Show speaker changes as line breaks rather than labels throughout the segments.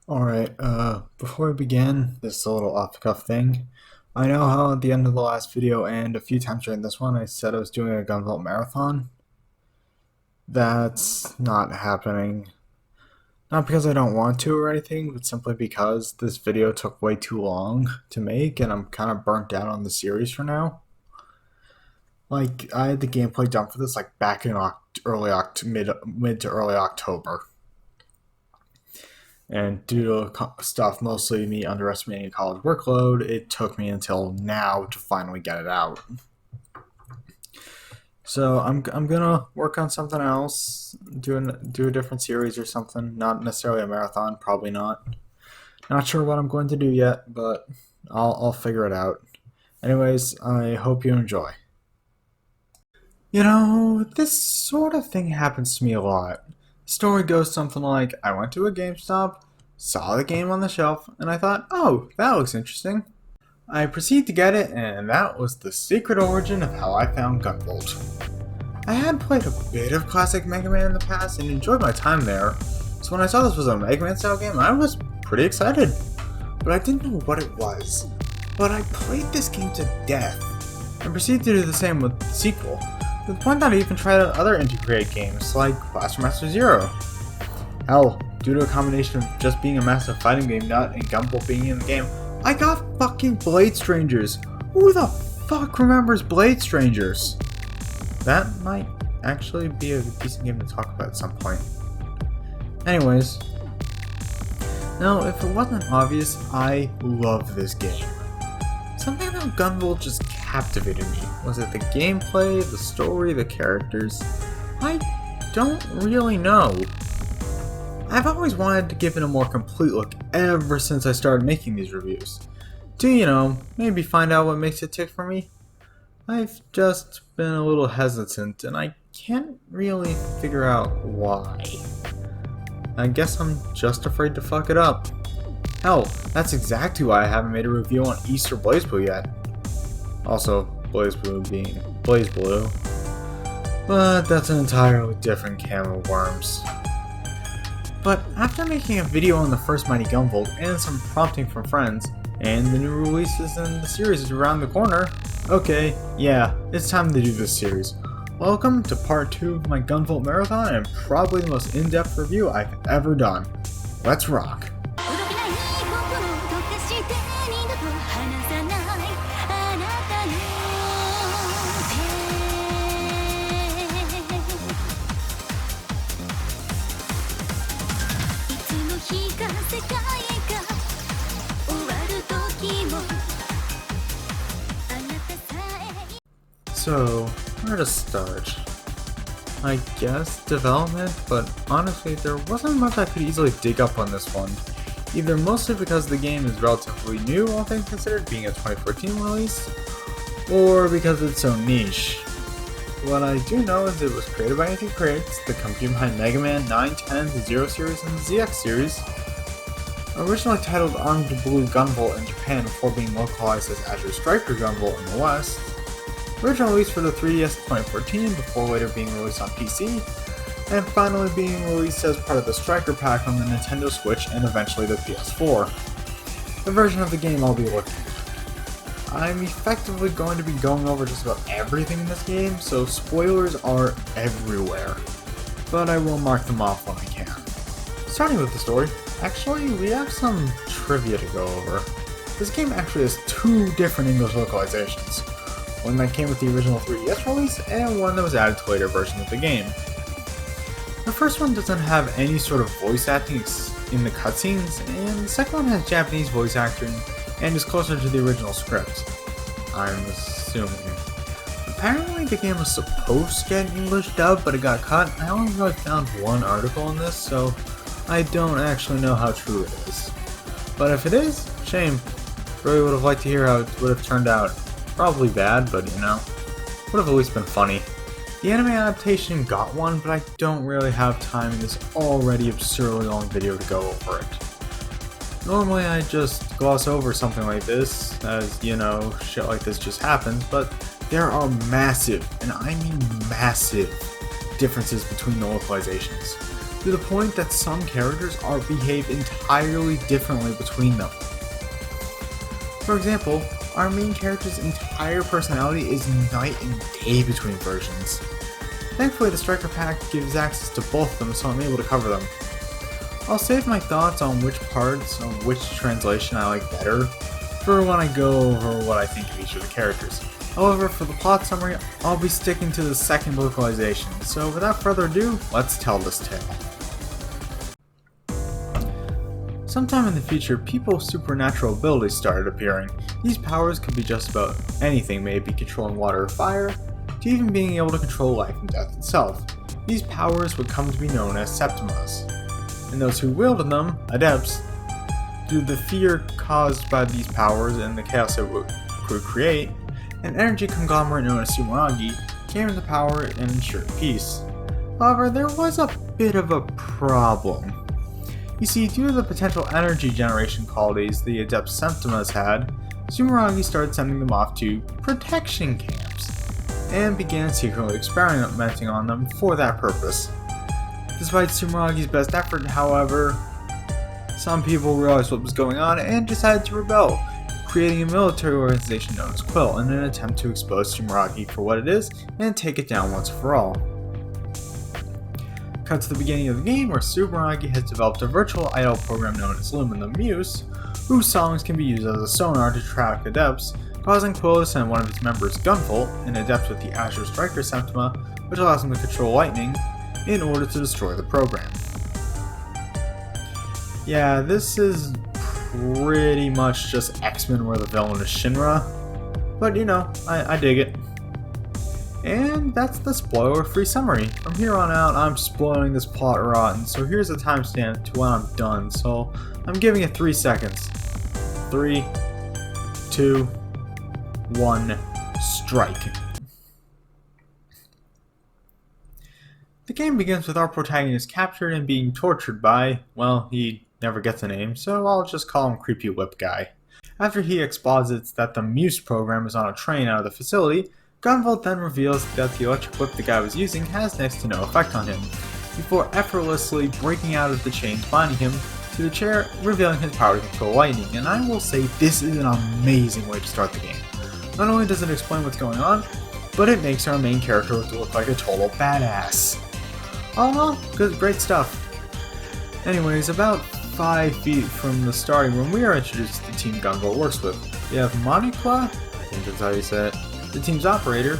Alright, before we begin, this is a little off-the-cuff thing. I know how at the end of the last video and a few times during this one I said I was doing a Gunvolt marathon. That's not happening. Not because I don't want to or anything, but simply because this video took way too long to make and I'm kind of burnt out on the series for now. Like, I had the gameplay done for this like back in mid to early October. And due to stuff, mostly me underestimating a college workload, it took me until now to finally get it out. So I'm gonna work on something else, do a different series or something. Not necessarily a marathon, probably not. Not sure what I'm going to do yet, but I'll figure it out. Anyways, I hope you enjoy. You know, this sort of thing happens to me a lot. The story goes something like, I went to a GameStop, saw the game on the shelf, and I thought, oh, that looks interesting. I proceed to get it, and that was the secret origin of how I found Gunvolt. I had played a bit of classic Mega Man in the past and enjoyed my time there, so when I saw this was a Mega Man style game, I was pretty excited. But I didn't know what it was. But I played this game to death, and proceeded to do the same with the sequel, to the point that I even tried out other indie-created games like Blaster Master Zero. Hell, due to a combination of just being a massive fighting game nut and Gunvolt being in the game, I got fucking Blade Strangers! Who the fuck remembers Blade Strangers? That might actually be a decent game to talk about at some point. Anyways, now if it wasn't obvious, I love this game. Something about Gunvolt just captivated me. Was it the gameplay, the story, the characters? I don't really know. I've always wanted to give it a more complete look ever since I started making these reviews. To, you know, maybe find out what makes it tick for me. I've just been a little hesitant and I can't really figure out why. I guess I'm just afraid to fuck it up. Hell, that's exactly why I haven't made a review on East or BlazBlue yet. Also, BlazBlue being BlazBlue. But that's an entirely different can of worms. But after making a video on the first Mighty Gunvolt and some prompting from friends, and the new releases in the series is around the corner, okay, yeah, it's time to do this series. Welcome to part 2 of my Gunvolt marathon and probably the most in-depth review I've ever done. Let's rock! So, where to start? I guess development, but honestly there wasn't much I could easily dig up on this one. Either mostly because the game is relatively new, all things considered, being a 2014 release, or because it's so niche. What I do know is it was created by Anything Creates, the company behind Mega Man 9, 10, the Zero series, and the ZX series. Originally titled Armed Blue Gunvolt in Japan before being localized as Azure Striker Gunvolt in the West. Original release for the 3DS in 2014 before later being released on PC, and finally being released as part of the Striker Pack on the Nintendo Switch and eventually the PS4. The version of the game I'll be looking at. I'm effectively going to be going over just about everything in this game, so spoilers are everywhere, but I will mark them off when I can. Starting with the story, actually we have some trivia to go over. This game actually has 2 different English localizations. One that came with the original 3DS release, and one that was added to later versions of the game. The first one doesn't have any sort of voice acting in the cutscenes, and the second one has Japanese voice acting and is closer to the original script, I'm assuming. Apparently the game was supposed to get an English dub, but it got cut. I only really found one article on this, so I don't actually know how true it is. But if it is, shame. Really would have liked to hear how it would have turned out. Probably bad, but you know, would have at least been funny. The anime adaptation got one, but I don't really have time in this already absurdly long video to go over it. Normally I just gloss over something like this, as you know, shit like this just happens, but there are massive, and I mean massive, differences between the localizations. to the point that some characters behave entirely differently between them. For example, our main character's entire personality is night and day between versions. Thankfully, the Striker Pack gives access to both of them, so I'm able to cover them. I'll save my thoughts on which parts of which translation I like better for when I go over what I think of each of the characters. However, for the plot summary, I'll be sticking to the second localization, so without further ado, let's tell this tale. Sometime in the future, people's supernatural abilities started appearing. These powers could be just about anything, maybe controlling water or fire, to even being able to control life and death itself. These powers would come to be known as Septimas, and those who wielded them, Adepts, due to the fear caused by these powers and the chaos it would create, an energy conglomerate known as Sumeragi came into power and ensured peace. However, there was a bit of a problem. You see, due to the potential energy generation qualities the Adept Septimas had, Sumeragi started sending them off to protection camps, and began secretly experimenting on them for that purpose. Despite Sumeragi's best effort, however, some people realized what was going on and decided to rebel, creating a military organization known as Quill in an attempt to expose Sumeragi for what it is and take it down once for all. Cut to the beginning of the game where Sumeragi has developed a virtual idol program known as Lumen the Muse, whose songs can be used as a sonar to track adepts, causing Quill to send one of its members, Gunvolt, an adept with the Azure Striker Septima, which allows him to control lightning, in order to destroy the program. Yeah, this is pretty much just X-Men where the villain is Shinra, but you know, I dig it. And that's the spoiler-free summary. From here on out, I'm spoiling this plot rotten, so here's a timestamp to when I'm done, so I'm giving it 3 seconds. 3, 2, 1, strike. The game begins with our protagonist captured and being tortured by, well, he never gets a name, so I'll just call him Creepy Whip Guy. After he exposits that the Muse program is on a train out of the facility, Gunvolt then reveals that the electric whip the guy was using has next to no effect on him, before effortlessly breaking out of the chains binding him to the chair, revealing his power to control lightning, and I will say this is an amazing way to start the game. Not only does it explain what's going on, but it makes our main character look like a total badass. All in all, great stuff. Anyways, about 5 feet from the starting room, we are introduced to the team Gunvolt works with. We have Monikwa, I think that's how you say it, the team's operator,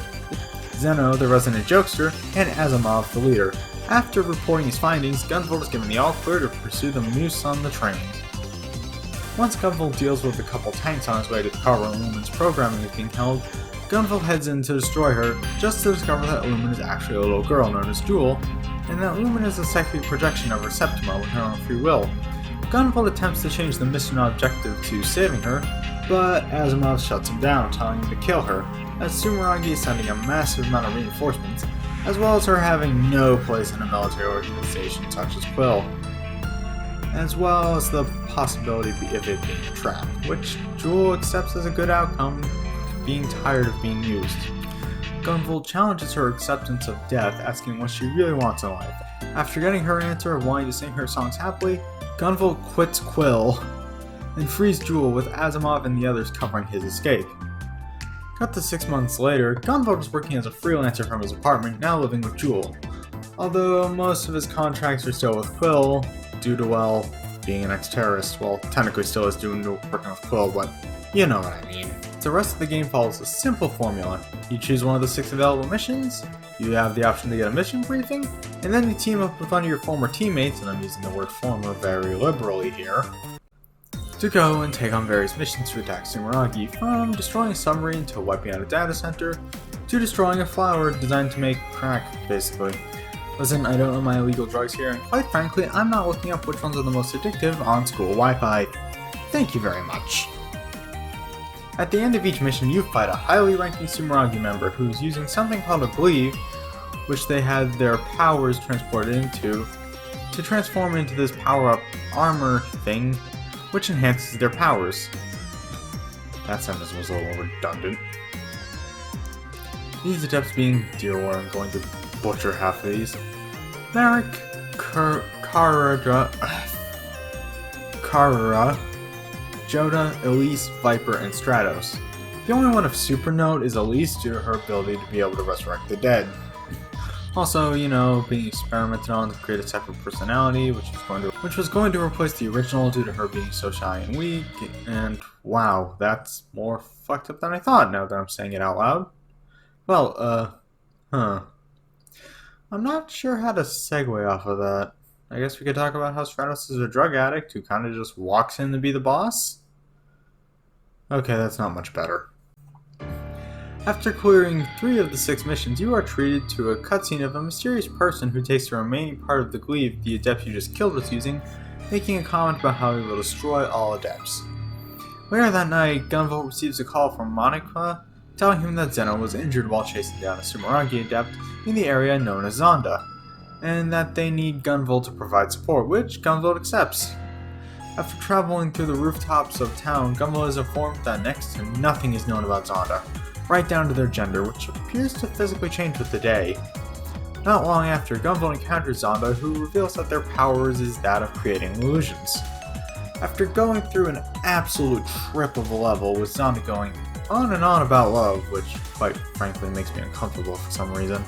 Zeno, the resident jokester, and Asimov, the leader. After reporting his findings, Gunvolt is given the all-clear to pursue the Muse on the train. Once Gunvolt deals with a couple tanks on his way to the car where Lumen's programming is being held, Gunvolt heads in to destroy her, just to discover that Lumen is actually a little girl known as Jewel, and that Lumen is a psychic projection of her Septima with her own free will. Gunvolt attempts to change the mission objective to saving her, but Asimov shuts him down, telling him to kill her, as Sumeragi is sending a massive amount of reinforcements, as well as her having no place in a military organization such as Quill, as well as the possibility of it being a trap, which Jewel accepts as a good outcome, being tired of being used. Gunvolt challenges her acceptance of death, asking what she really wants in life. After getting her answer of wanting to sing her songs happily, Gunvolt quits Quill and frees Jewel, with Asimov and the others covering his escape. Cut to 6 months later, Gunvolt is working as a freelancer from his apartment, now living with Jewel. Although most of his contracts are still with Quill, due to, well, being an ex-terrorist. Well, technically still is working with Quill, but you know what I mean. The rest of the game follows a simple formula. You choose one of the 6 available missions, you have the option to get a mission briefing, and then you team up with one of your former teammates, and I'm using the word former very liberally here, to go and take on various missions to attack Sumeragi, from destroying a submarine to wiping out a data center, to destroying a flower designed to make crack, basically. Listen, I don't know my illegal drugs here, and quite frankly, I'm not looking up which ones are the most addictive on school Wi-Fi. Thank you very much. At the end of each mission, you fight a highly ranking Sumeragi member who's using something called a Believe, which they had their powers transported into, to transform into this power-up armor thing, which enhances their powers. That sentence was a little redundant. These adepts being dear, I'm going to butcher half of these. Merrick Karura, Joda, Elise, Viper, and Stratos. The only one of super note is Elise due to her ability to be able to resurrect the dead. Also, being experimented on to create a separate personality, which was going to replace the original due to her being so shy and weak, and wow, that's more fucked up than I thought now that I'm saying it out loud. Well, I'm not sure how to segue off of that. I guess we could talk about how Stratos is a drug addict who kind of just walks in to be the boss? Okay, that's not much better. After clearing 3 of the 6 missions, you are treated to a cutscene of a mysterious person who takes the remaining part of the glaive the adept you just killed was using, making a comment about how he will destroy all adepts. Later that night, Gunvolt receives a call from Monica telling him that Zeno was injured while chasing down a Sumeragi adept in the area known as Zonda, and that they need Gunvolt to provide support, which Gunvolt accepts. After traveling through the rooftops of town, Gunvolt is informed that next to nothing is known about Zonda, right down to their gender, which appears to physically change with the day. Not long after, Gunvolt encounters Zonda, who reveals that their powers is that of creating illusions. After going through an absolute trip of a level, with Zonda going on and on about love, which quite frankly makes me uncomfortable for some reason.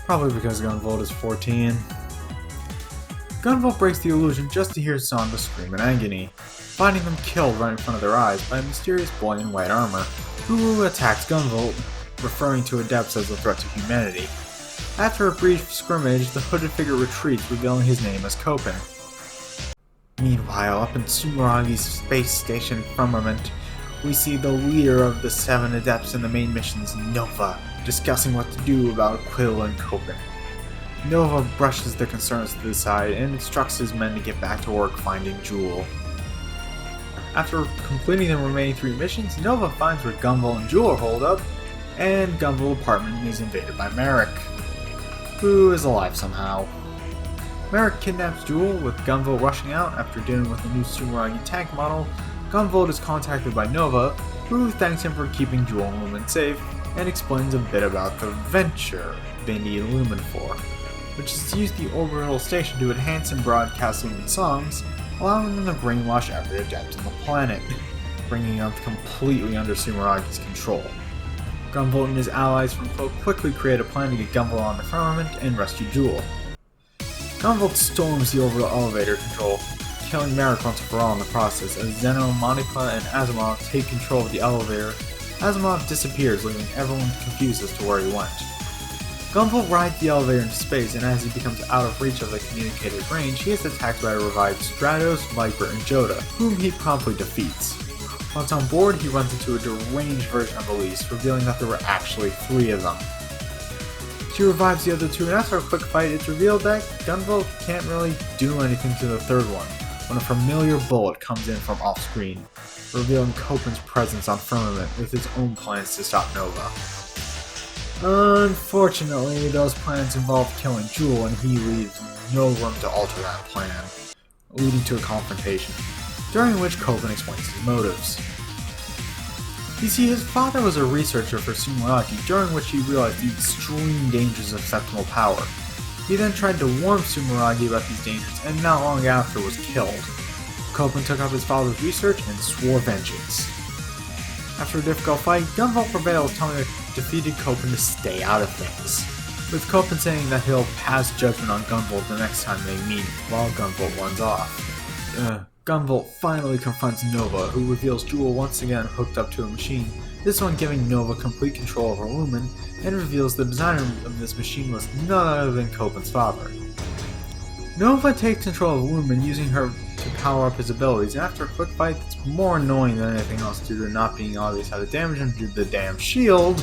Probably because Gunvolt is 14. Gunvolt breaks the illusion just to hear Zonda scream in agony, finding them killed right in front of their eyes by a mysterious boy in white armor, who attacks Gunvolt, referring to adepts as a threat to humanity. After a brief scrimmage, the hooded figure retreats, revealing his name as Copen. Meanwhile, up in Sumeragi's space station firmament, we see the leader of the 7 adepts in the main missions, Nova, discussing what to do about Quill and Copen. Nova brushes the concerns to the side and instructs his men to get back to work finding Jewel. After completing the remaining 3 missions, Nova finds where Gunvolt and Jewel are holed up, and Gunvolt's apartment is invaded by Merrick, who is alive somehow. Merrick kidnaps Jewel, with Gunvolt rushing out after dealing with the new Sumeragi tank model. Gunvolt is contacted by Nova, who thanks him for keeping Jewel and Lumen safe, and explains a bit about the venture they need Lumen for, which is to use the orbital station to enhance and broadcast Lumen songs, allowing them to brainwash every adept on the planet, bringing them completely under Sumeragi's control. Gunvolt and his allies from Cloak quickly create a plan to get Gunvolt on the firmament and rescue Jewel. Gunvolt storms the orbital elevator control, killing Merrick once and for all in the process. As Zeno, Monica, and Asimov take control of the elevator, Asimov disappears, leaving everyone confused as to where he went. Gunvolt rides the elevator into space, and as he becomes out of reach of the communicator's range, he is attacked by a revived Stratos, Viper, and Joda, whom he promptly defeats. Once on board, he runs into a deranged version of Elise, revealing that there were actually 3 of them. She revives the other 2, and after a quick fight, it's revealed that Gunvolt can't really do anything to the 3rd one, when a familiar bullet comes in from off-screen, revealing Copen's presence on Firmament with his own plans to stop Nova. Unfortunately, those plans involve killing Jewel, and he leaves no room to alter that plan, leading to a confrontation, during which Copen explains his motives. You see, his father was a researcher for Sumeragi, during which he realized the extreme dangers of septimal power. He then tried to warn Sumeragi about these dangers, and not long after was killed. Copen took up his father's research and swore vengeance. After a difficult fight, Gunvolt prevails, telling the defeated Copen to stay out of things, with Copen saying that he'll pass judgment on Gunvolt the next time they meet, while Gunvolt runs off. Gunvolt finally confronts Nova, who reveals Jewel once again hooked up to a machine, this one giving Nova complete control over Lumen, and reveals the designer of this machine was none other than Copen's father. Nova takes control of Lumen, using her to power up his abilities, and after a quick fight that's more annoying than anything else due to not being obvious how to damage him due to the damn shield,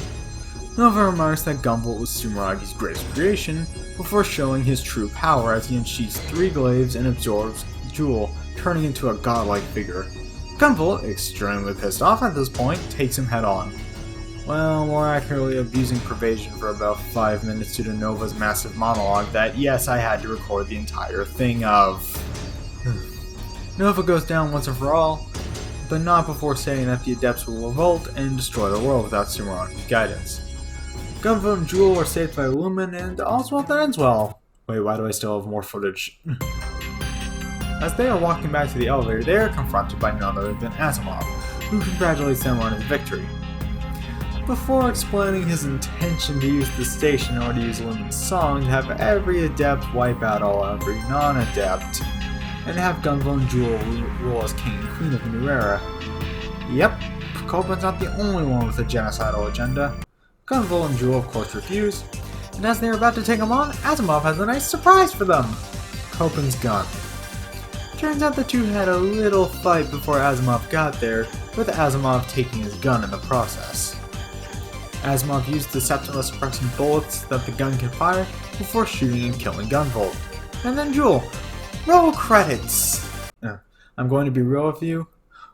Nova remarks that Gunvolt was Sumeragi's greatest creation, before showing his true power as he unsheaths 3 glaives and absorbs Jewel, turning into a godlike figure. Gunvolt, extremely pissed off at this point, takes him head on. Well, more accurately abusing pervasion for about 5 minutes due to Nova's massive monologue that, yes, I had to record the entire thing of. Nova goes down once and for all, but not before saying that the adepts will revolt and destroy the world without Sumeragi's guidance. Gunvolt and Jewel are saved by Lumen, and all's well that ends well. Wait, why do I still have more footage? As they are walking back to the elevator, they are confronted by none other than Asimov, who congratulates them on his victory. Before explaining his intention to use the station or to use Lumen's song to have every adept wipe out every non-adept, and have Gunvolt and Jewel rule as king and queen of the new era. Yep, Copen's not the only one with a genocidal agenda. Gunvolt and Jewel of course refuse, and as they are about to take him on, Asimov has a nice surprise for them! Copen's gun. Turns out the two had a little fight before Asimov got there, with Asimov taking his gun in the process. Asimov used the Septima suppressing bullets that the gun could fire before shooting and killing Gunvolt. And then Jewel. Roll credits! I'm going to be real with you.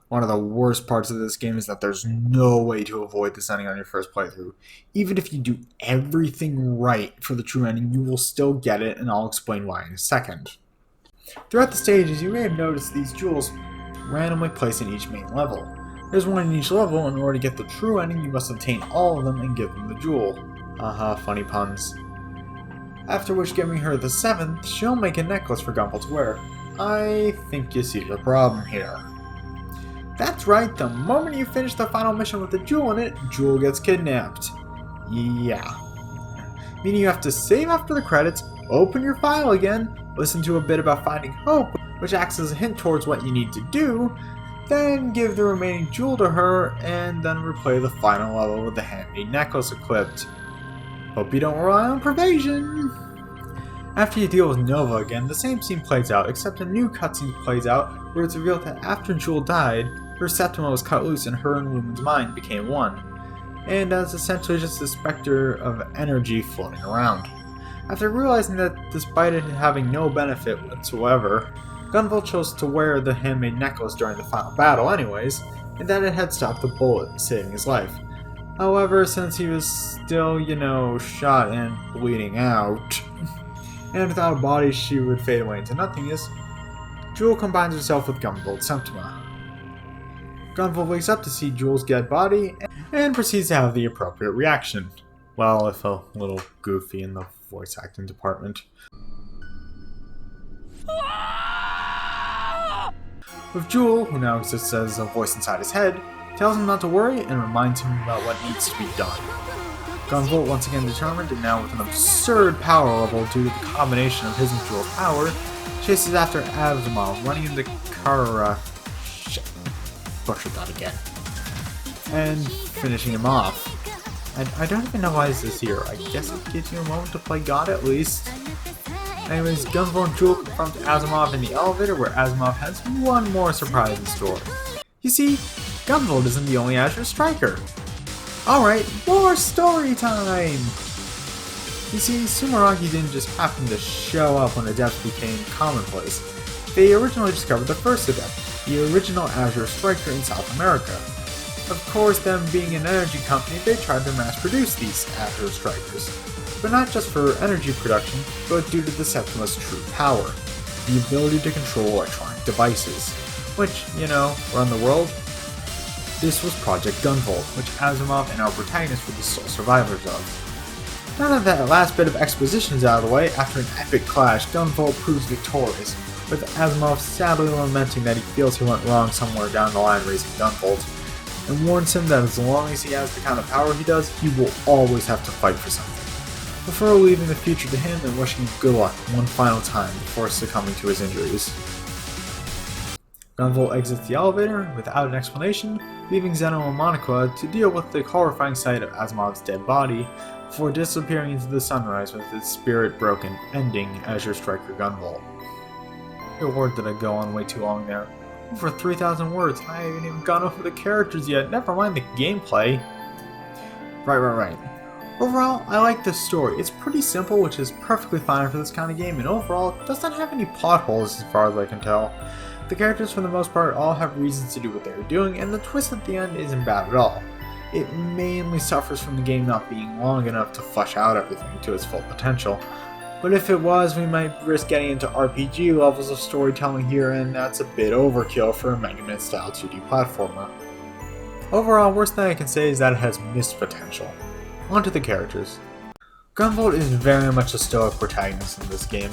One of the worst parts of this game is that there's no way to avoid this ending on your first playthrough. Even if you do everything right for the true ending, you will still get it, and I'll explain why in a second. Throughout the stages, you may have noticed these jewels randomly placed in each main level. There's one in each level, and in order to get the true ending, you must obtain all of them and give them the jewel. Haha, funny puns. After which, giving her the 7th, she'll make a necklace for Gunvolt to wear. I think you see the problem here. That's right, the moment you finish the final mission with the jewel in it, Jewel gets kidnapped. Yeah. Meaning you have to save after the credits, open your file again, listen to a bit about finding hope, which acts as a hint towards what you need to do, then give the remaining jewel to her, and then replay the final level with the handmade necklace equipped. Hope you don't rely on pervasion! After you deal with Nova again, the same scene plays out, except a new cutscene plays out where it's revealed that after Jewel died, her Septima was cut loose and her and Lumen's mind became one, and as essentially just a specter of energy floating around. After realizing that despite it having no benefit whatsoever, Gunvolt chose to wear the handmade necklace during the final battle anyways, and that it had stopped the bullet, saving his life. However, since he was still, shot and bleeding out, and without a body she would fade away into nothingness, Jewel combines herself with Gunvolt's Septima. Gunvolt wakes up to see Jewel's dead body, and proceeds to have the appropriate reaction. Well, if a little goofy in the voice acting department. With Jewel, who now exists as a voice inside his head, tells him not to worry and reminds him about what needs to be done. Gunvolt, once again determined and now with an absurd power level due to the combination of his and Jewel's power, chases after Asimov, running into butchered that again. And finishing him off. I don't even know why this is here. I guess it gives you a moment to play God at least. Anyways, Gunvolt and Jewel confront Asimov in the elevator where Asimov has one more surprise in store. You see, Gunvolt isn't the only Azure Striker. Alright, more story time! You see, Sumeragi didn't just happen to show up when Adept became commonplace. They originally discovered the first Adept, the original Azure Striker in South America. Of course, them being an energy company, they tried to mass produce these Azure Strikers. But not just for energy production, but due to the Septima's true power, the ability to control electronic devices. Which, run the world. This was Project Gunvolt, which Asimov and our protagonists were the sole survivors of. Now that that last bit of exposition is out of the way, after an epic clash, Gunvolt proves victorious, with Asimov sadly lamenting that he feels he went wrong somewhere down the line raising Gunvolt, and warns him that as long as he has the kind of power he does, he will always have to fight for something, before leaving the future to him and wishing him good luck one final time before succumbing to his injuries. Gunvolt exits the elevator without an explanation, leaving Zeno and Monica to deal with the horrifying sight of Asimov's dead body before disappearing into the sunrise with its spirit broken, ending Azure Striker Gunvolt. Good word, did I go on way too long there. Over 3,000 words, and I haven't even gone over the characters yet, never mind the gameplay. Right. Overall, I like this story. It's pretty simple, which is perfectly fine for this kind of game, and overall, it does not have any plot holes as far as I can tell. The characters, for the most part, all have reasons to do what they are doing, and the twist at the end isn't bad at all. It mainly suffers from the game not being long enough to flesh out everything to its full potential. But if it was, we might risk getting into RPG levels of storytelling here, and that's a bit overkill for a Mega Man style 2D platformer. Overall, worst thing I can say is that it has missed potential. Onto the characters. Gunvolt is very much a stoic protagonist in this game,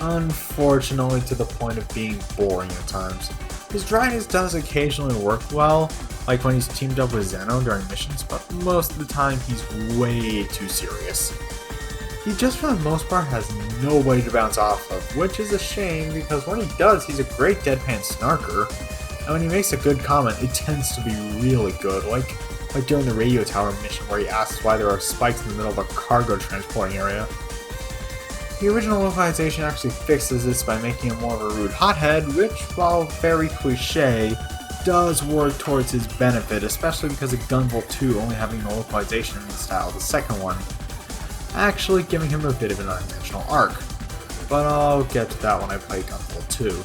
unfortunately to the point of being boring at times. His dryness does occasionally work well, like when he's teamed up with Zeno during missions, but most of the time he's way too serious. He just for the most part has nobody to bounce off of, which is a shame because when he does, he's a great deadpan snarker, and when he makes a good comment, it tends to be really good, like during the radio tower mission where he asks why there are spikes in the middle of a cargo transporting area. The original localization actually fixes this by making him more of a rude hothead, which, while very cliche, does work towards his benefit, especially because of Gunvolt 2 only having the localization in the style of the second one, actually giving him a bit of an unintentional arc. But I'll get to that when I play Gunvolt 2.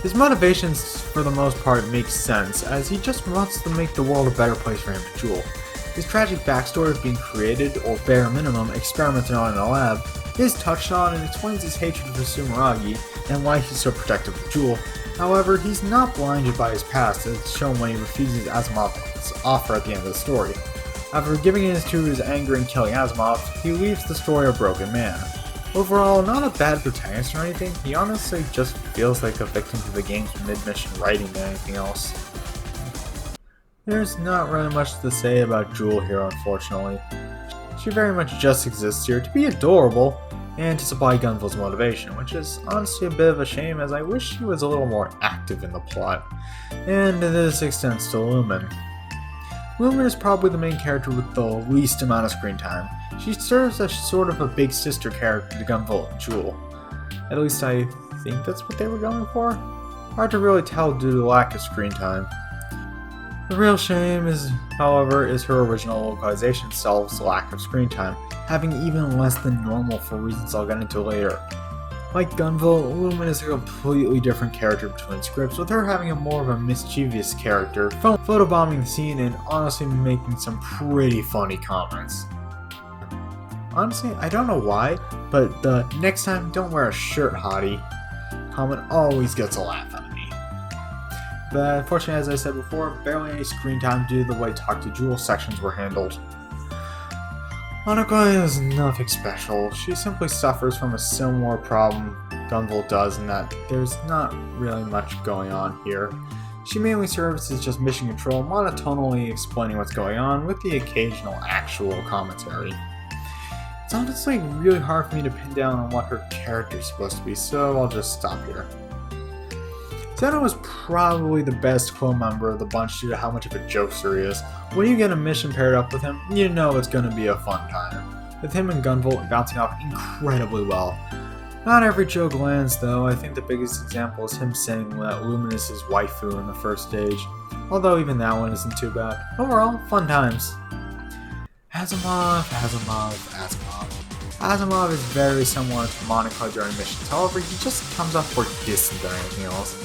His motivations, for the most part, make sense, as he just wants to make the world a better place for him and Jewel. His tragic backstory of being created, or bare minimum, experimented on in a lab, is touched on and explains his hatred for Sumeragi and why he's so protective of Jewel. However, he's not blinded by his past, as shown when he refuses Asimov's offer at the end of the story. After giving in to his anger and killing Asimov, he leaves the story a broken man. Overall, not a bad protagonist or anything, he honestly just feels like a victim to the game's mid-mission writing than anything else. There's not really much to say about Jewel here, unfortunately. She very much just exists here to be adorable and to supply Gunvolt's motivation, which is honestly a bit of a shame as I wish she was a little more active in the plot. And this extends to Lumen. Lumen is probably the main character with the least amount of screen time. She serves as sort of a big sister character to Gunvolt and Jewel. At least I think that's what they were going for. Hard to really tell due to the lack of screen time. The real shame is, however, is her original localization itself's lack of screen time, having even less than normal for reasons I'll get into later. Like Gunvolt, Lumen is a completely different character between scripts, with her having a more of a mischievous character, photobombing the scene and honestly making some pretty funny comments. Honestly, I don't know why, but the "next time don't wear a shirt, hottie" comment always gets a laugh out of me. But unfortunately, as I said before, barely any screen time due to the way Talk to Jewel sections were handled. Monica is nothing special. She simply suffers from a similar problem Gunvolt does in that there's not really much going on here. She mainly serves as just mission control, monotonally explaining what's going on with the occasional actual commentary. It's honestly really hard for me to pin down on what her character is supposed to be, so I'll just stop here. Zeno is probably the best clone member of the bunch due to how much of a jokester he is. When you get a mission paired up with him, you know it's going to be a fun time. With him and Gunvolt bouncing off incredibly well. Not every joke lands though. I think the biggest example is him saying that Lumen is his waifu in the first stage, although even that one isn't too bad. Overall, fun times. Asimov. Asimov is very similar to Monica during missions, however he just comes off more distant than anything else.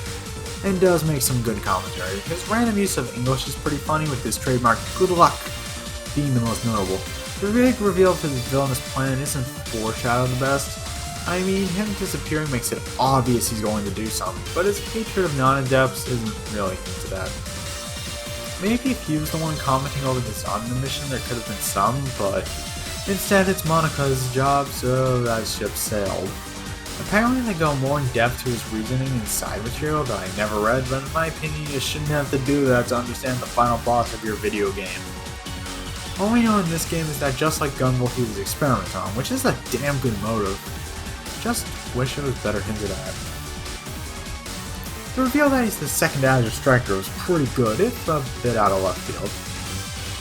And does make some good commentary. His random use of English is pretty funny, with his trademark "good luck" being the most notable. The big reveal of his villainous plan isn't foreshadowed the best. I mean, him disappearing makes it obvious he's going to do something, but his hatred of non-adepts isn't really into that. Maybe if he was the one commenting over this on the mission, there could have been some, but instead it's Monica's job, so that ship sailed. Apparently they go more in depth to his reasoning and side material that I never read, but in my opinion you shouldn't have to do that to understand the final boss of your video game. All we know in this game is that just like Gunvolt he was experimenting on, which is a damn good motive. Just wish it was better hinted at. The reveal that he's the second Azure Striker was pretty good, if a bit out of left field.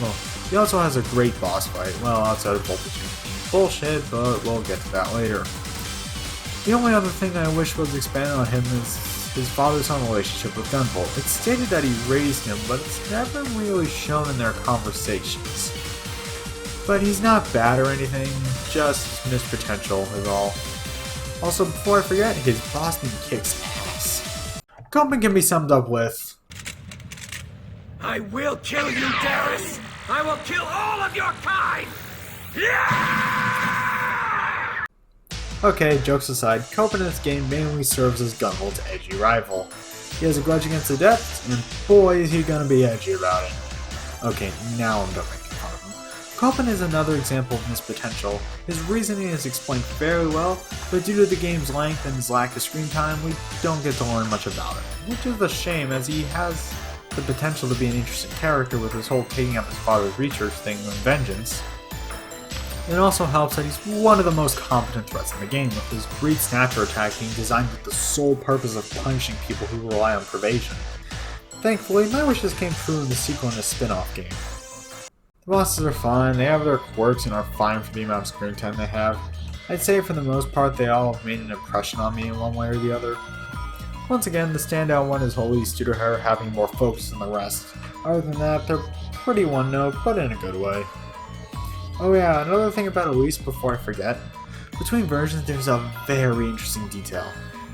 Well, he also has a great boss fight, well outside of Voltage. Bullshit, but we'll get to that later. The only other thing I wish was expanded on him is his father-son relationship with Gunvolt. It's stated that he raised him, but it's never really shown in their conversations. But he's not bad or anything, just missed potential is all. Also, before I forget, his boss name kicks ass. Coping can be summed up with,
"I will kill you, Darius! I will kill all of your kind! Yeah!"
Okay, jokes aside, Cope in this game mainly serves as Gunvolt's edgy rival. He has a grudge against the Adepts, and boy is he gonna be edgy about it. Okay, now I'm done making fun of him. Copen is another example of missed potential. His reasoning is explained fairly well, but due to the game's length and his lack of screen time, we don't get to learn much about it, which is a shame as he has the potential to be an interesting character with his whole taking up his father's research thing with vengeance. It also helps that he's one of the most competent threats in the game, with his great snatcher attack being designed with the sole purpose of punishing people who rely on probation. Thankfully, my wishes came true in the sequel and the spin-off game. The bosses are fun, they have their quirks and are fine for the amount of screen time they have. I'd say for the most part they all have made an impression on me in one way or the other. Once again, the standout one is Holy's due to her having more focus than the rest. Other than that, they're pretty one-note, but in a good way. Oh yeah, another thing about Elise before I forget. Between versions there's a very interesting detail.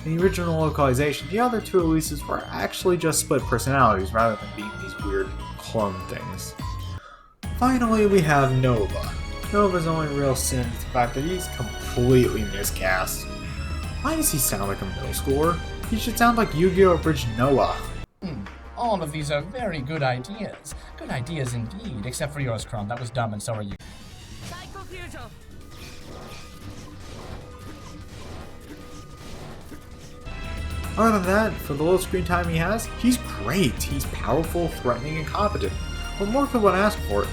In the original localization, the other two Elises were actually just split personalities rather than being these weird clone things. Finally, we have Nova. Nova's only real sin is the fact that he's completely miscast. Why does he sound like a middle schooler? He should sound like Yu-Gi-Oh! Bridge Noah.
All of these are very good ideas. Good ideas indeed, except for yours, Chrome. That was dumb, and so are you.
Other than that, for the little screen time he has, he's great. He's powerful, threatening, and competent. What more could one ask for?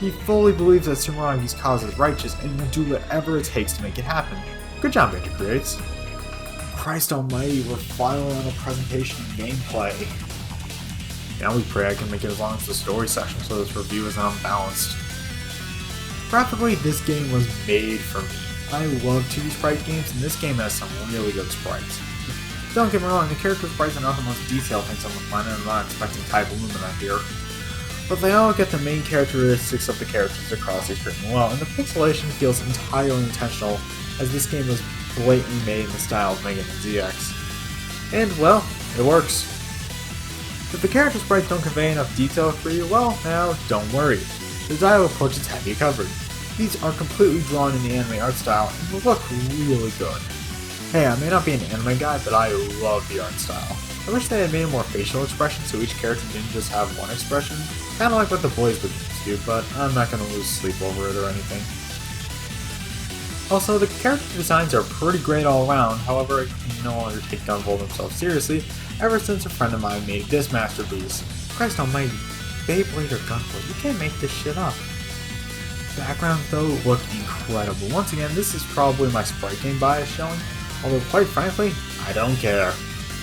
He fully believes that Sumeragi's cause is righteous and will do whatever it takes to make it happen. Good job, Ninja Creates. Christ almighty, we're finally on a presentation and gameplay. Now we pray I can make it as long as the story section so this review is unbalanced. Graphically, this game was made for me. I love 2D sprite games, and this game has some really good sprites. Don't get me wrong, the character sprites are not the most detailed things on the planet, I'm not expecting Type Illumina here. But they all get the main characteristics of the characters across the screen well, and the pixelation feels entirely intentional, as this game was blatantly made in the style of Mega Man ZX. And, well, it works. If the character sprites don't convey enough detail for you, well, now, don't worry. The dial approaches have you covered. These are completely drawn in the anime art style, and will look really good. Hey, I may not be an anime guy, but I love the art style. I wish they had made more facial expressions so each character didn't just have one expression, kinda like what the boys would do, but I'm not gonna lose sleep over it or anything. Also, the character designs are pretty great all around, however I can no longer take Gunvolt himself seriously, ever since a friend of mine made this masterpiece. Christ almighty, Beyblade or Gunvolt, you can't make this shit up. Backgrounds though look incredible. Once again, this is probably my sprite game bias showing, although quite frankly, I don't care.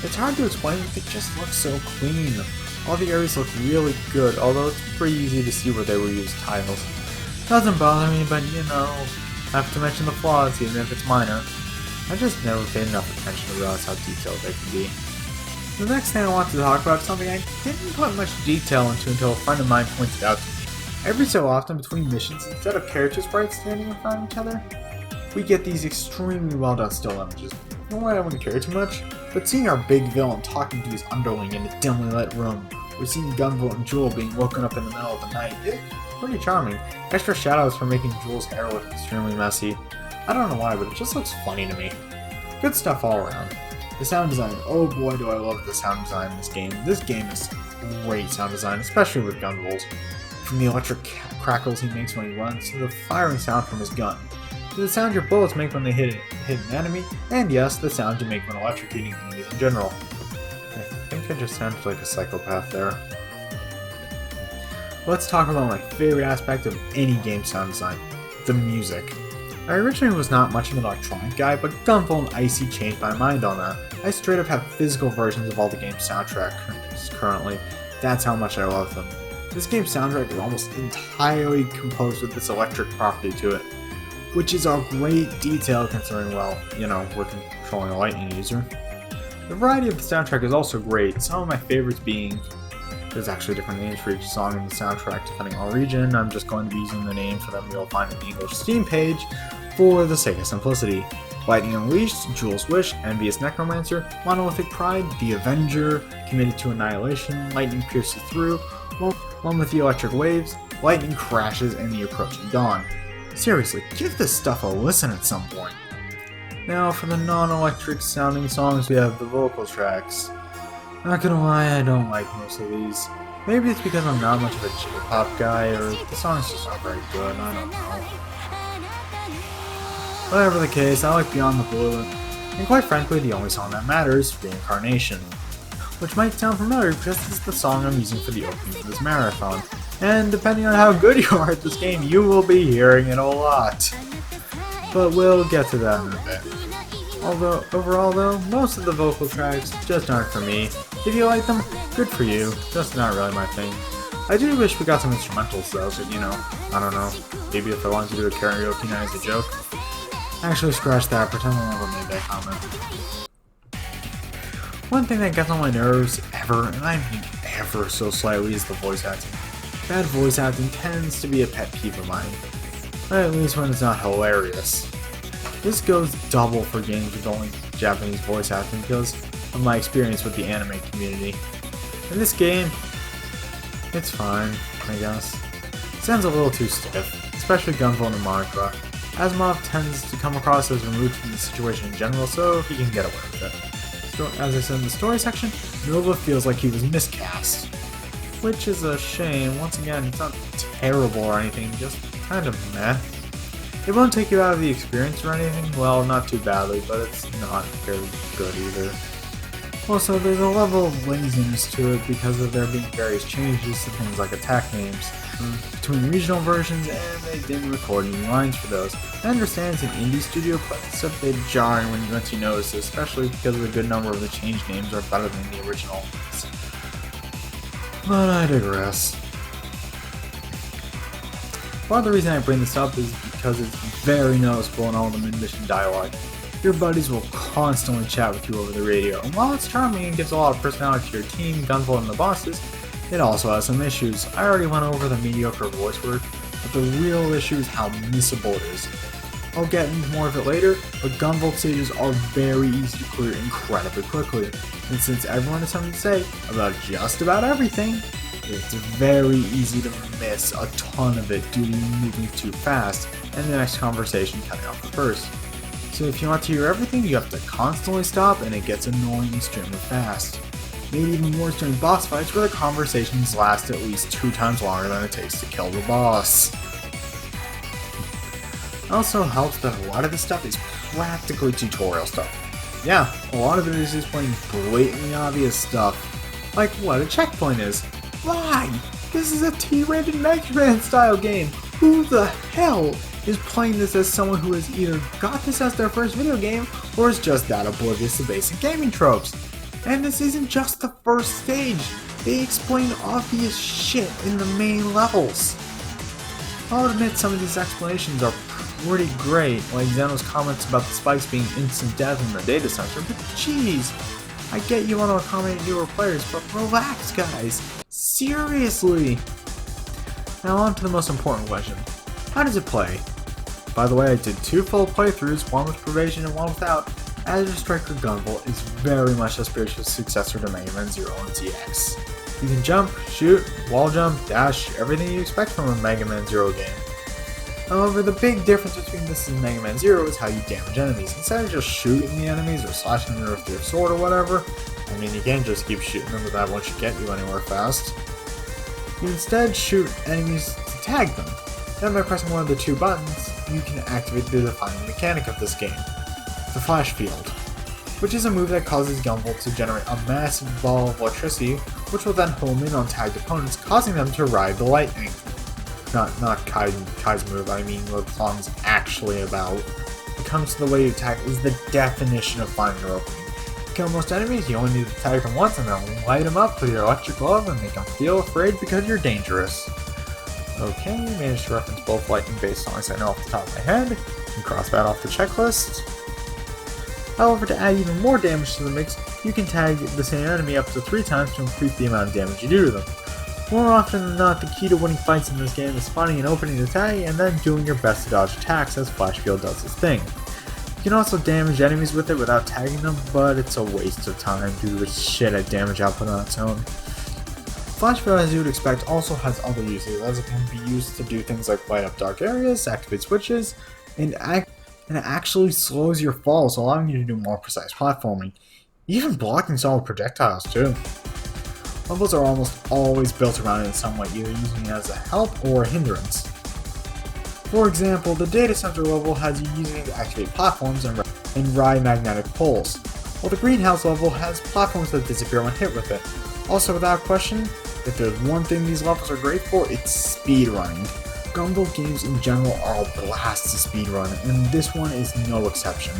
It's hard to explain, but it just looks so clean. All the areas look really good, although it's pretty easy to see where they reused tiles. Doesn't bother me, but you know, I have to mention the flaws even if it's minor. I just never paid enough attention to realize how detailed they can be. The next thing I want to talk about is something I didn't put much detail into until a friend of mine pointed out to me. Every so often between missions, instead of character sprites standing in front of each other, we get these extremely well done still images. No way I wouldn't care too much, but seeing our big villain talking to his underling in a dimly lit room, or seeing Gunvolt and Jewel being woken up in the middle of the night, it's pretty charming. Extra shadows for making Jewel's hair look extremely messy. I don't know why, but it just looks funny to me. Good stuff all around. The sound design, oh boy do I love the sound design in this game. This game is great sound design, especially with Gunvolt. From the electric crackles he makes when he runs, to the firing sound from his gun, to the sound your bullets make when they hit an enemy, and yes, the sound you make when electrocuting enemies in general. I think I just sounded like a psychopath there. Let's talk about my favorite aspect of any game sound design, the music. I originally was not much of an electronic guy, but Gunvolt and Icy changed my mind on that. I straight up have physical versions of all the game's soundtracks currently. That's how much I love them. This game's soundtrack is almost entirely composed with this electric property to it, which is a great detail considering, well, you know, we're controlling a lightning user. The variety of the soundtrack is also great, some of my favorites being, there's actually different names for each song in the soundtrack depending on region. I'm just going to be using the name for them you'll find in the English Steam page for the sake of simplicity. Lightning Unleashed, Jewel's Wish, Envious Necromancer, Monolithic Pride, The Avenger, Committed to Annihilation, Lightning Pierces Through, One with the Electric Waves, Lightning Crashes, and The Approaching Dawn. Seriously, give this stuff a listen at some point. Now for the non-electric sounding songs we have the vocal tracks. Not gonna lie, I don't like most of these. Maybe it's because I'm not much of a J-pop guy, or the songs just aren't very good, I don't know. Whatever the case, I like Beyond the Blue, and quite frankly, the only song that matters, Reincarnation. Which might sound familiar because this is the song I'm using for the opening of this marathon. And depending on how good you are at this game, you will be hearing it a lot. But we'll get to that in a bit. Although, overall though, most of the vocal tracks just aren't for me. If you like them, good for you, just not really my thing. I do wish we got some instrumentals though, but you know, I don't know. Maybe if I wanted to do a karaoke night as a joke. Actually, scratch that, pretend I never made that comment. One thing that gets on my nerves ever, and I mean ever so slightly, is the voice acting. Bad voice acting tends to be a pet peeve of mine. At least when it's not hilarious. This goes double for games with only Japanese voice acting because of my experience with the anime community. In this game, it's fine, I guess. It sounds a little too stiff, especially Gunvolt and Monica. Asimov tends to come across as removed from the situation in general, so he can get away with it. As I said in the story section, Nova feels like he was miscast. Which is a shame. Once again, it's not terrible or anything, just kind of meh. It won't take you out of the experience or anything, well, not too badly, but it's not very good either. Also, there's a level of laziness to it because of there being various changes to things like attack names between regional versions, and they didn't record any lines for those. I understand it's an indie studio, but it's a bit jarring once you notice it, especially because a good number of the changed names are better than the original ones. But I digress. Part of the reason I bring this up is because it's very noticeable in all the mid-mission dialogue. Your buddies will constantly chat with you over the radio, and while it's charming and gives a lot of personality to your team, Gunvolt, and the bosses, it also has some issues. I already went over the mediocre voice work, but the real issue is how missable it is. I'll get into more of it later, but Gunvolt stages are very easy to clear incredibly quickly, and since everyone has something to say about just about everything, it's very easy to miss a ton of it due to moving too fast, and the next conversation cutting off the first. So if you want to hear everything, you have to constantly stop, and it gets annoying extremely fast. Maybe even worse during boss fights where the conversations last at least 2 times longer than it takes to kill the boss. It also helps that a lot of this stuff is practically tutorial stuff. Yeah, a lot of it is just plain blatantly obvious stuff. Like what a checkpoint is. Why? This is a T-rated Mega Man style game. Who the hell is playing this as someone who has either got this as their first video game or is just that oblivious to basic gaming tropes? And this isn't just the first stage. They explain obvious shit in the main levels. I'll admit some of these explanations are pretty great, like Zeno's comments about the spikes being instant death in the data center, but jeez, I get you want to accommodate newer players, but relax guys, seriously! Now on to the most important question, how does it play? By the way, I did 2 full playthroughs, one with probation and one without. Azure Striker Gunvolt is very much a spiritual successor to Mega Man Zero and ZX. You can jump, shoot, wall jump, dash, everything you expect from a Mega Man Zero game. However, the big difference between this and Mega Man Zero is how you damage enemies. Instead of just shooting the enemies or slashing them with your sword or whatever, I mean you can't just keep shooting them, but that won't get you anywhere fast. You instead shoot enemies to tag them. Then by pressing one of the 2 buttons, you can activate the defining mechanic of this game, the Flash Field, which is a move that causes Gunvolt to generate a massive ball of electricity, which will then home in on tagged opponents, causing them to ride the lightning. Not Kai's move, I mean what the song's actually about. When it comes to the way you attack is the definition of finding your opening. To kill most enemies, you only need to tag them once and then light them up with your electric glove and make them feel afraid because you're dangerous. Okay, managed to reference both lightning-based songs I know off the top of my head, and cross that off the checklist. However, to add even more damage to the mix, you can tag the same enemy up to 3 times to increase the amount of damage you do to them. More often than not, the key to winning fights in this game is finding an opening to tag and then doing your best to dodge attacks as Flash Field does its thing. You can also damage enemies with it without tagging them, but it's a waste of time due to its shit at damage output on its own. Flash Field, as you would expect, also has other uses, as it can be used to do things like light up dark areas, activate switches, and it actually slows your falls, allowing you to do more precise platforming. even blocking solid projectiles too. Levels are almost always built around it in some way, either using it as a help or a hindrance. For example, the data center level has you using it to activate platforms and ride magnetic poles, while the greenhouse level has platforms that disappear when hit with it. Also, without question, if there's one thing these levels are great for, it's speedrunning. Gunvolt games in general are a blast to speedrun, and this one is no exception.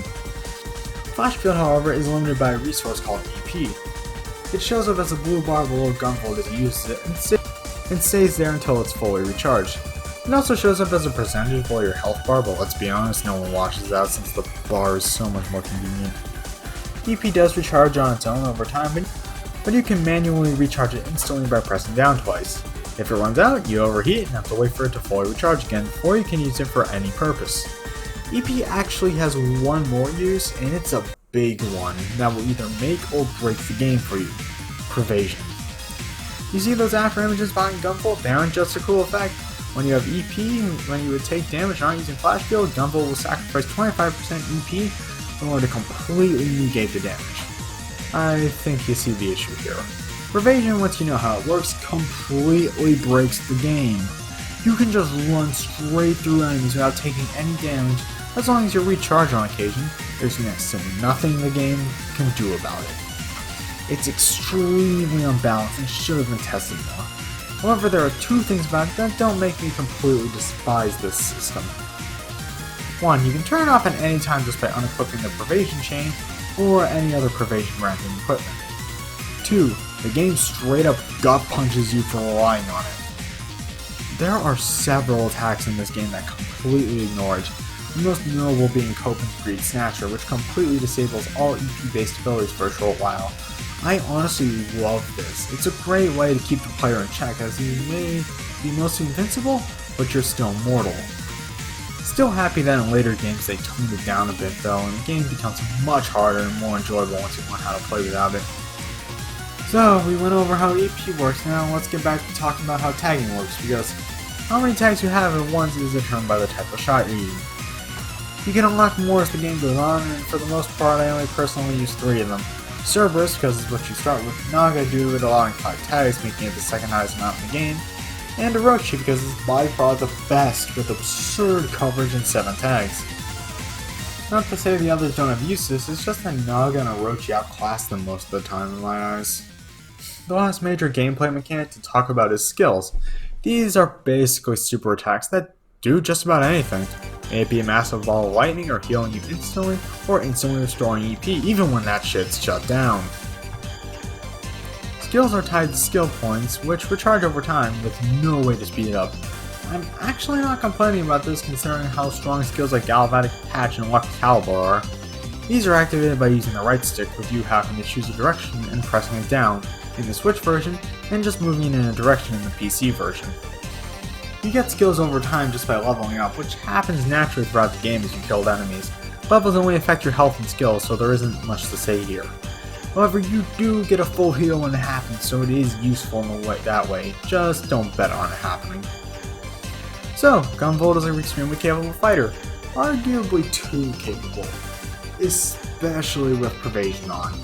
Flashfield, however, is limited by a resource called EP. It shows up as a blue bar below Gunvolt as you use it, and stays there until it's fully recharged. It also shows up as a percentage below your health bar, but let's be honest, no one watches that since the bar is so much more convenient. EP does recharge on its own over time, but you can manually recharge it instantly by pressing down twice. If it runs out, you overheat and have to wait for it to fully recharge again before you can use it for any purpose. EP actually has one more use, and it's a big one that will either make or break the game for you: Pervasion. You see those after images behind Gunvolt? They aren't just a cool effect. When you have EP, when you would take damage not using Flash Field, Gunvolt will sacrifice 25% EP in order to completely negate the damage. I think you see the issue here. Pervasion, once you know how it works, completely breaks the game. You can just run straight through enemies without taking any damage. As long as you're recharged on occasion, there's next to nothing the game can do about it. It's extremely unbalanced and should have been tested more. However, there are two things about it that don't make me completely despise this system. One, you can turn it off at any time just by unequipping the Pervasion chain or any other Pervasion granting equipment. Two, the game straight up gut punches you for relying on it. There are several attacks in this game that completely ignore it, the most notable being Copen's Greed Snatcher, which completely disables all EP-based abilities for a short while. I honestly love this. It's a great way to keep the player in check, as you may be mostly invincible, but you're still mortal. Still happy that in later games they toned it down a bit though, and the game becomes much harder and more enjoyable once you learn how to play without it. So, we went over how EP works, now let's get back to talking about how tagging works, because how many tags you have at once is determined by the type of shot you're using. You can unlock more as the game goes on, and for the most part I only personally use 3 of them. Cerberus, because it's what you start with, Naga due to it allowing 5 tags, making it the second highest amount in the game, and Orochi because it's by far the best with absurd coverage and 7 tags. Not to say the others don't have uses, it's just that Naga and Orochi outclass them most of the time in my eyes. The last major gameplay mechanic to talk about is skills. These are basically super attacks that do just about anything. May it be a massive ball of lightning or healing you instantly, or instantly restoring EP even when that shit's shut down. Skills are tied to skill points, which recharge over time with no way to speed it up. I'm actually not complaining about this considering how strong skills like Galvanic Patch and Lucky Caliber are. These are activated by using the right stick, with you having to choose a direction and pressing it down in the Switch version, and just moving in a direction in the PC version. You get skills over time just by leveling up, which happens naturally throughout the game as you kill enemies. Levels only affect your health and skills, so there isn't much to say here. However, you do get a full heal when it happens, so it is useful in that way, just don't bet on it happening. So, Gunvolt is an extremely capable fighter, arguably too capable, especially with Pervasion on.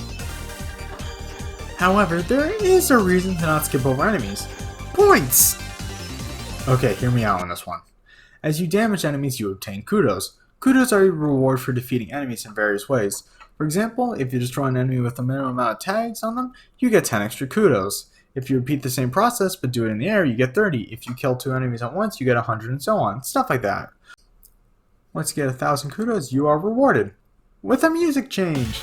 However, there is a reason to not skip over enemies. Points! Okay, hear me out on this one. As you damage enemies, you obtain kudos. Kudos are a reward for defeating enemies in various ways. For example, if you destroy an enemy with a minimum amount of tags on them, you get 10 extra kudos. If you repeat the same process but do it in the air, you get 30. If you kill 2 enemies at once, you get 100 and so on. Stuff like that. Once you get 1,000 kudos, you are rewarded with a music change.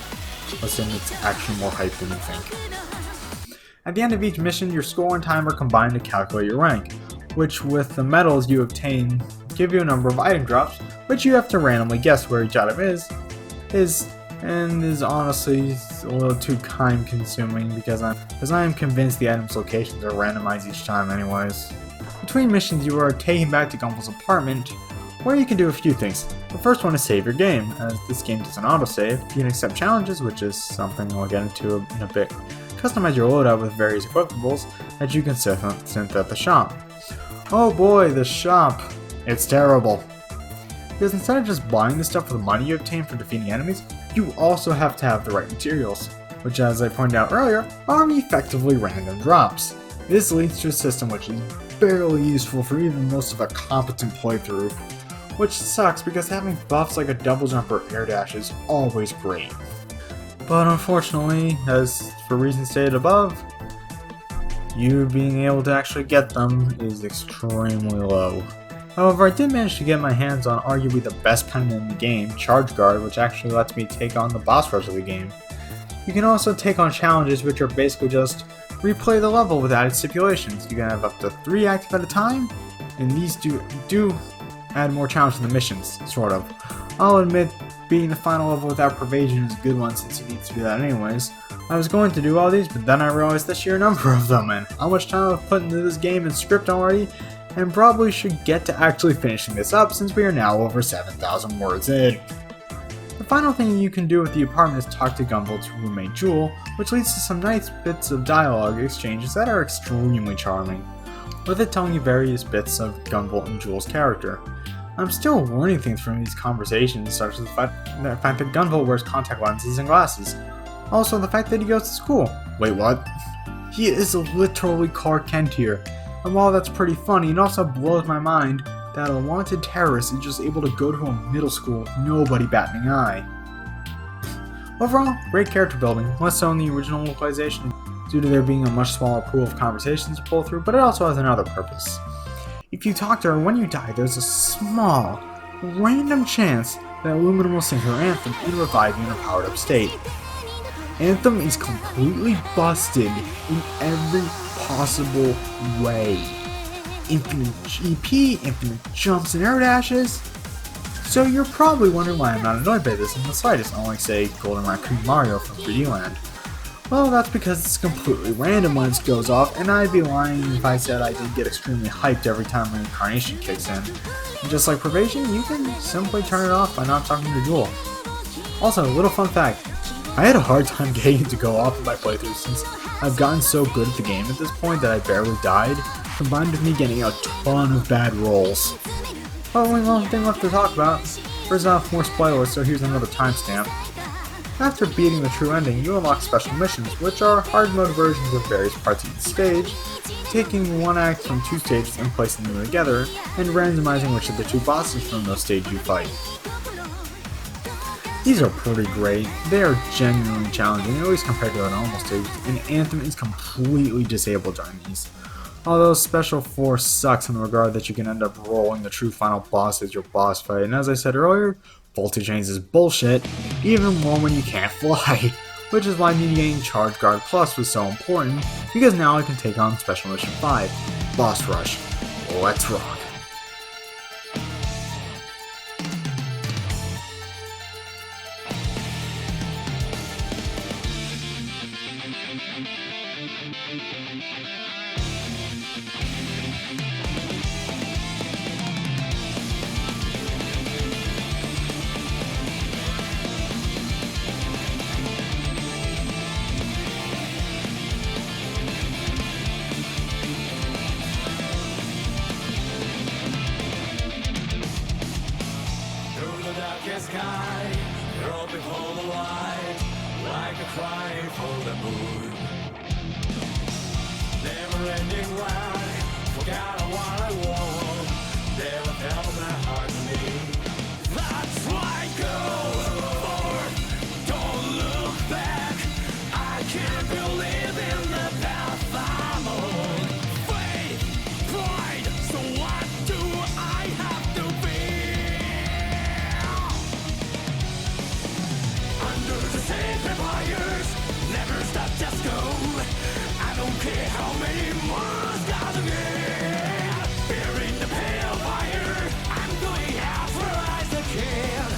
Listen, it's actually more hype than you think. At the end of each mission, your score and time are combined to calculate your rank, which with the medals you obtain give you a number of item drops, which you have to randomly guess where each item is honestly a little too time consuming because I am convinced the item's locations are randomized each time anyways. Between missions you are taken back to Gunvolt's apartment, where you can do a few things. The first one is save your game, as this game doesn't autosave. You can accept challenges, which is something I'll get into in a bit. Customize your loadout with various equipables that you can synth at the shop. Oh boy, the shop! It's terrible. Because instead of just buying the stuff with the money you obtain from defeating enemies, you also have to have the right materials. which, as I pointed out earlier, are effectively random drops. This leads to a system which is barely useful for even most of a competent playthrough, which sucks because having buffs like a double jump or air dash is always great. But unfortunately, as for reasons stated above, you being able to actually get them is extremely low. However, I did manage to get my hands on arguably the best pendant in the game, Charge Guard, which actually lets me take on the boss rush of the game. You can also take on challenges which are basically just replay the level with added stipulations. You can have up to 3 active at a time, and these do add more challenge to the missions, sort of. I'll admit, beating the final level without Pervasion is a good one since you need to do that anyways. I was going to do all these, but then I realized the sheer number of them and how much time I've put into this game and script already, and probably should get to actually finishing this up since we are now over 7,000 words in. The final thing you can do with the apartment is talk to Gunvolt's roommate Jewel, which leads to some nice bits of dialogue exchanges that are extremely charming, with it telling you various bits of Gunvolt and Jewel's character. I'm still learning things from these conversations, such as the fact that Gunvolt wears contact lenses and glasses. Also, the fact that he goes to school. Wait, what? He is literally Clark Kent here. And while that's pretty funny, it also blows my mind that a wanted terrorist is just able to go to a middle school with nobody batting an eye. Overall, great character building, less so in the original localization due to there being a much smaller pool of conversations to pull through, but it also has another purpose. If you talk to her when you die, there's a small, random chance that Aluminum will sing her anthem and revive you in a powered up state. Anthem is completely busted in every possible way. Infinite GP, infinite jumps and air dashes. So you're probably wondering why I'm not annoyed by this in the slightest, unlike say Golden Raccoon Mario from 3D Land. Well, that's because it's completely random when it goes off, and I'd be lying if I said I did get extremely hyped every time reincarnation kicks in. And just like Pervasion, you can simply turn it off by not talking to Jewel. Also, a little fun fact, I had a hard time getting it to go off in my playthrough since I've gotten so good at the game at this point that I barely died, combined with me getting a ton of bad rolls. Only one thing left to talk about. First off, more spoilers, so here's another timestamp. After beating the true ending, you unlock special missions, which are hard mode versions of various parts of the stage, taking one act from 2 stages and placing them together, and randomizing which of the 2 bosses from those stages you fight. These are pretty great, they are genuinely challenging, at least compared to the normal stage, and Anthem is completely disabled during these. Although Special Force sucks in the regard that you can end up rolling the true final boss as your boss fight, and as I said earlier, Voltage Chains is bullshit, even more when you can't fly, which is why me getting Charge Guard Plus was so important, because now I can take on Special Mission 5, Boss Rush. Let's rock.
Sky, you're hoping for the light, like a cry for the moon. Never-ending ride, forgot what I want. Never felt that hard to me. That's why go forward, don't look back. I can't believe in the path I'm on. Faith, pride, so what do I have to be? Under the sacred fires, never stop, just go. I don't care how many more gotta get. Here in the pale fire, I'm going out for as I can.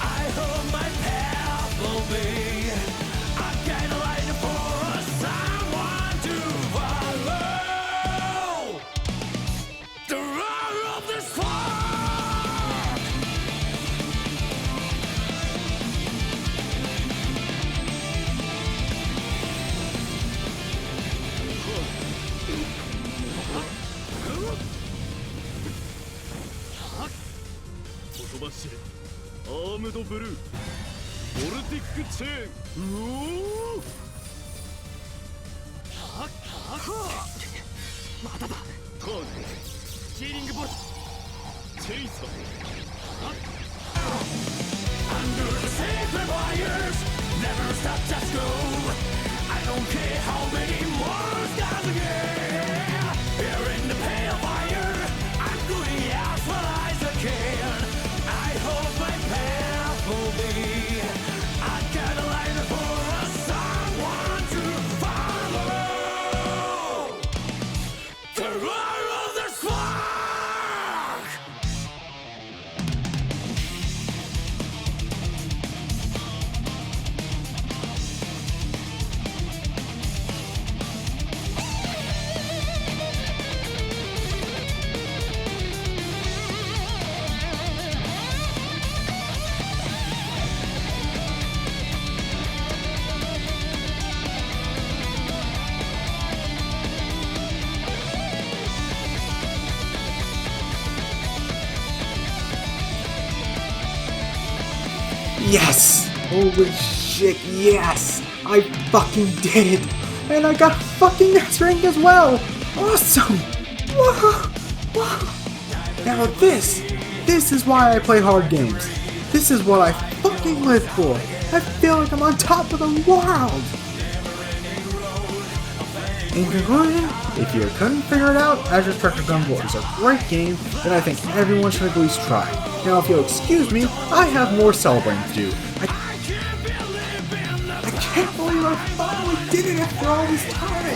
I hope my path will be a guideline for someone to follow. The roar of the storm. Under the sacred wires, never stop, just go. I don't care how many more stars again. Here in the pale fire, I'm doing as well as I can. I hope my path will be. I got a light for someone to follow. The roar of the spark.
Yes! Holy shit, yes! I fucking did it! And I got fucking next rank as well! Awesome! Whoa! Whoa! Now this is why I play hard games. This is what I fucking live for. I feel like I'm on top of the world! In conclusion, if you couldn't figure it out, Azure Gunvolt is a great game that I think everyone should at least try. Now if you'll excuse me, I have more celebrating to do. I can't believe I finally did it after all this time!